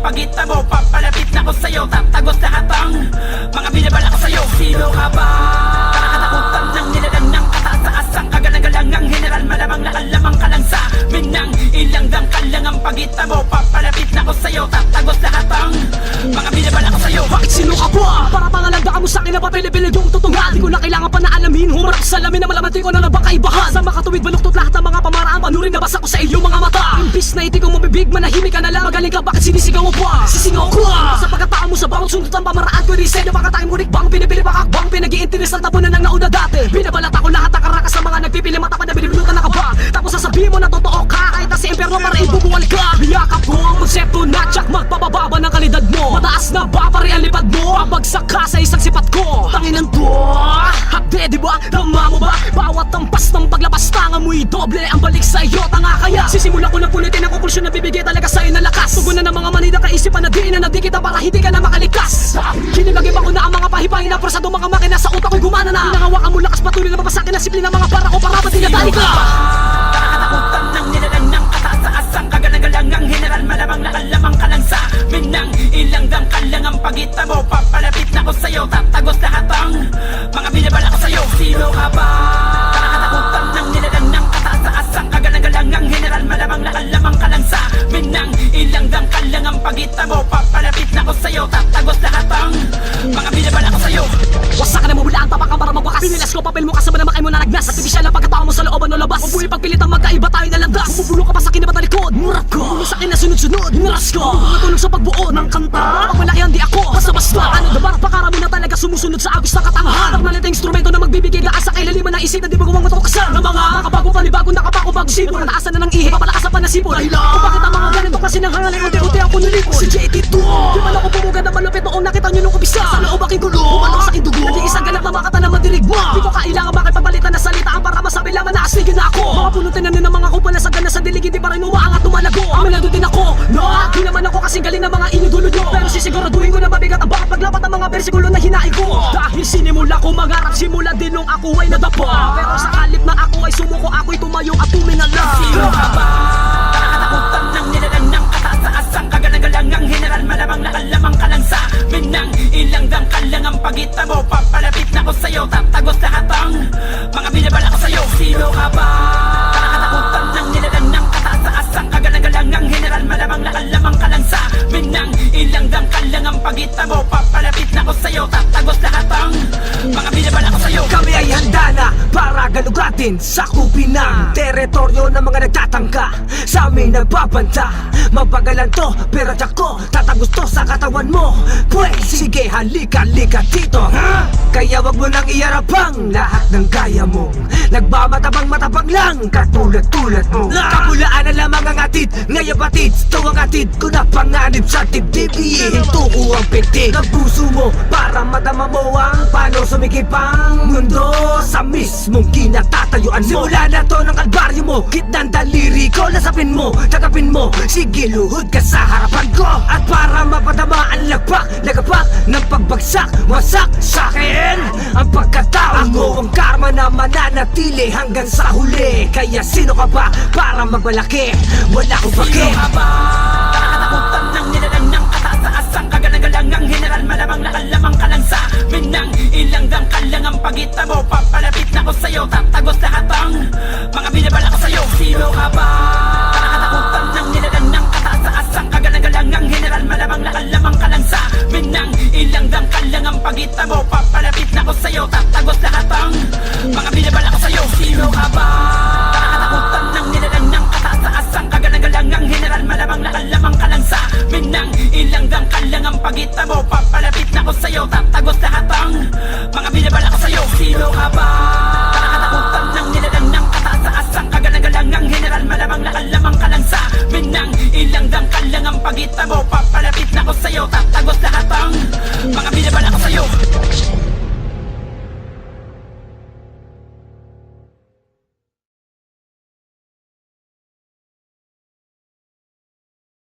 pagita mo, papalapit na ko sa'yo, tatagos lahat ang mga binabala ko sa'yo. Sino ka ba? Nakakatakutan ng nilalang ng kataas-taasang kagalagalangang general, malamang na alamang ka lang sa minang ilang dangkal lang ang pagita mo, papalapit na ko sa'yo, tatagos lahat ang mga binabala ko sa'yo. Bakit sino ka ba? Para pangalagda ka mo sa'kin na papilipilig yung tutungan. Di ko na kailangan pa na alamin, humarap sa lamin na malamantin ko na nabakaibahan. Sa makatuwid baluktot lahat ng mga pamaraan, panurin na basa ko sa iyong mga mata. Imbis na itig kong mabibig, manahimik ka na lang. Magaling ka, bakit sinisigaw mo pa? Sisigaw ko sa pagkatao mo sa bawat sundot ang pamaraan ko. Reset na pagkatangin mo bang pinipili pakakbang pinag-iinteres ang tapunan ng nauna dati. Binabalata ko lahat ang karakas sa mga nagpipili mata pa na binibulutan na ka ba? Tapos sasabihin mo na totoo ka, kahit na sa impyerno para ibubuwal ka. Biyakap ko ang konsepto na tsak magpapababa ng kalidad mo. Mataas na ba pare ang lipad mo? Babagsak ka sa isang sipat ko. Tanginan to, hapde diba? Tama mo ba? Bawat tampas ng paglabas tanga mo'y doble ang balik sa'yo. Tanga kaya sisimula ko ng punitin ang konklusyon na bibigay talaga sa'yo na lakas. Tugunan ng mga manida kaisipan na diin na nadikita para hindi ka na makalikas. Kinilagay pa ko na ang mga pahipahin na prosado mga makina sa utak ko'y gumana na. Pinangawakan mo lakas patuloy na mapasakin na simple na mga para ko para ba't tinatali ka? Nakakatakutan ng nilalang ng kataas-taasang kagalagalangang general, malamang na alamang ka lang sa minang ilang dangkal lang ang pagita mo, papalapit na ko sa'yo, tatagos lahat ang mga binabala ko sa'yo. Sino ka ba? Nakakatakutan ng nilalang ng kataas-taasang kagalagalangang general, malamang na alamang ka lang sa minang ilang dangkal lang ang pagita mo, papalapit na ko sa'yo, tatagos lahat ang mga binabala ko sa'yo. Wasak ka na mabula ang tapak ka para magwakas. Pinilas ko papel mo kasama na makay mo na nagnas. Artificial ang pagkatao mo sa looban o labas. Huwag mo ipagpilit ang magkaiba tayo na landas. Bumubulo ka pa sa akin na batalikod. Murap ko bulo sa akin na sunod-sunod. Hinaras ko matulog sa pagbuo ng kanta. Pag malaki hindi ako basta-basta. Ano dabar pakarami na talaga sumusunod sa agos na katangahan. Ang nalit instrumento na magbibigay gaan sa kailaliman ng isip na di ba gumang matoksan ng mga nakabago panibago nakapako-bago sipon. Mataasan na ng ihi papalakasan pa na sipon. Kung bakit ang mga ganito kasi nang hangalay unti-unti ako nilipon. Si JT2 di man ako pumugad na malupit noong nakita nyo nung umpisa. Sa loob aking gulo umanong sa aking dugo. Naging isang ganap na makata na madirig mo. Di ko kailangan makipagpalitan na salitaan para masabi lamang na asligin na ako. Mga punutin na ng mga kupal na sagana sa dilig, hindi pa rin umaangat tumalago. Aminado din ako, no? Di naman ako kasing galing ng mga inyudulo nyo. Pero sisiguraduhin ko na mabigat ang bawat paglapat ng mga bersikulo na hinain ko. Dahil sinimula ko mangarap, simula din nung ako ay nadapa. Pero sa halip na ako ay sumuko, ako'y tumayo at tumingala. Sino ka ba? Nakakatakutan ng nilalang ng kataas-taasang kagalagalangang general, malamang na alamang ka lang sa minang ilang dangkal lang ang pagita mo, papalapit na ko sa'yo, tatagos lahat ang mga binabala ko sa'yo. Sino ka ba? Nakakatakutan ng nilalang ng kataas-taasang kagalagalangang general, malamang na alamang ka lang sa minang ilang dangkal lang ang pagita mo, papalapit na ko sa'yo, tatagos lahat ang mga binabala ko sa'yo. Kami ay handa na para galugatin sa kupin ng teritoryo ng mga nagtatangka. Sa amin nagbabanta, mabagalan to pero tiyak ko tatagos to sa katawan mo. Pwes, sige halika dito ha? Kaya wag mo nang iarap ang lahat ng gaya mo. Nagmamatabang-matabang lang katulad mo. Kapulaan na lamang ang atid, ngayon batid ito ang atid ko na panganib sa dibdib. Ihinto ko ang pitik ng puso mo para madama mo ang paano sumikip ang mundo sa mismong kinatatayuan mo. Simula na to ng kalbaryo mo, kitnang daliri ko, nasapin mo, tagapin mo. Sige luhod ka sa harapan ko. At para mapadama ang lagpak, nagapak ng pagbagsak, wasak sa'kin ang pagkatao mo. Ako ang karma na mananatili hanggang sa huli. Kaya sino ka ba para magmalaki? Wala akong pake. Sino ka ba? Nakakatakutan ng nilalang ng kataas-taasang kagalagalangang general, malamang na alamang ka lang sa minang ilang dangkal lang ang pagita mo, papalapit na ko sa'yo, tatagos lahat ang mga binabala ko sa'yo. Sino ka ba? Nakakatakutan ng nilalang ng kataas-taasang kagalagalangang general, malamang na alamang ka lang sa minang ilang dangkal lang ang pagita mo, papalapit na ko sa'yo, tatagos lahat ang mga binabala ko sa'yo. Sino ka ba? Nakakatakutan ng nilalang ng kataas-taasang kagalagalangang general, malamang na alamang ka lang sa minang ilang dangkal lang ang pagita mo, papalapit na ko sa'yo, tatagos lahat ang mga binabala ko sa'yo. Sino ka ba?